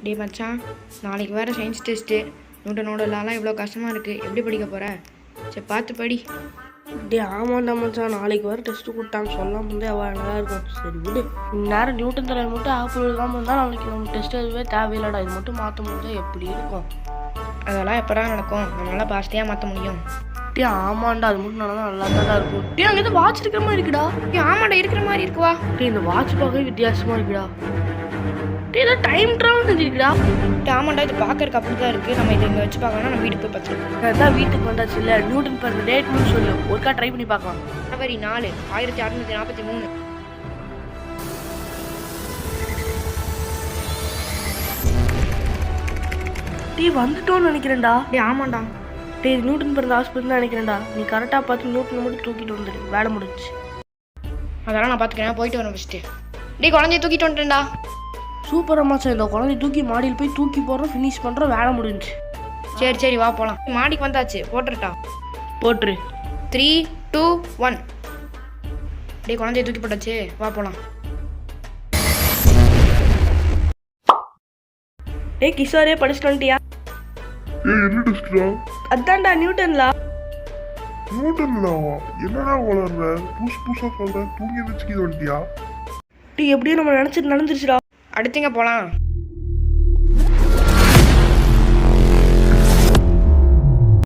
டேய் மச்சான், நாளைக்கு வேறு சயின்ஸ் டெஸ்ட்டு. நோட்டோட லாலாம் இவ்வளோ கஷ்டமாக இருக்குது. எப்படி படிக்க போகிற? சரி பார்த்து படி. டே ஆமாண்டா மச்சான், நாளைக்கு வர டெஸ்ட்டு கொடுத்தாங்க சொல்லாம வந்து அவ்வளோ நல்லா இருக்கும். சரி விடு, இந்நேரம் நியூட்டன் தலைவர் மட்டும் ஆப்பிள் இல்லாமல் இருந்தால் நாளைக்கு நம்ம டெஸ்ட் எதுவே தேவையில்லடா. இது மட்டும் மாற்ற முடியாது எப்படி இருக்கும்? அதெல்லாம் எப்படா நடக்கும்? நம்மளால பாஸ்டியாக மாற்ற முடியும். டே ஆமாண்டா, அது மட்டும் நல்லா தான் இருக்கும். டே அங்கே எதுவும் வாட்ச் இருக்கிற மாதிரி இருக்குடா. டே ஆமாண்டா, இருக்கிற மாதிரி இருக்குவா. டே இந்த வாட்ச் பார்க்கவே வித்தியாசமாக இருக்குடா. டே இதை டைம் ட்ராவல் செஞ்சுருக்குடா. டே ஆமாண்டா, இது பார்க்கறக்கு அப்படி தான் இருக்குது. நம்ம இதை இங்கே வச்சு பார்க்கணும்னா நம்ம வீட்டுக்கு போய் பார்த்துருக்கோம். அதான் வீட்டுக்கு வந்தாச்சு இல்லை. நியூட்டன் பிறந்த டேட்னு சொல்லு, ஒருக்கா ட்ரை பண்ணி பார்க்கலாம். ஜனவரி 4, 1643. டே வந்துட்டோன்னு நினைக்கிறேன்டா. டே ஆமாண்டா. டே நியூட்டன் பிறந்த ஹாஸ்பிட்டல் தான் நினைக்கிறேன்டா. நீ கரெக்டாக பார்த்து நியூட்டன் மட்டும் தூக்கிட்டு வந்துடு, வேலை முடிஞ்சிச்சு. அதெல்லாம் நான் பார்த்துக்கிறேன், போயிட்டு வரேன் ஃபஸ்ட்டு. டே குழந்தைய தூக்கிட்டு வந்துட்டேன்டா. சூப்பராக மாச்சா, இந்த குழந்தைய தூக்கி மாடியில் போய் தூக்கி போடுறோம், ஃபினிஷ் பண்ணுறோம், வேலை முடிஞ்சு. சரி வா போகலாம். மாடிக்கு வந்தாச்சு, போட்டுருட்டா. போட்டுரு. 3, 2, 1. டே குழந்தைய தூக்கி போட்டாச்சு, வா போகலாம். டே கிஷோரே படிச்சுட்டு வந்துட்டியா? என்ன டெஸ்ட்ரா? அதான்டா நியூட்டன்லா. நியூட்டன்லாவா? என்னடா வளர்ற? புதுசா சொல்ற, தூங்கி வச்சுக்கிது வந்துட்டியா? டே எப்படியும் நம்ம நினச்சிட்டு நடந்துருச்சுடா. அடுத்தங்க போகலாம்.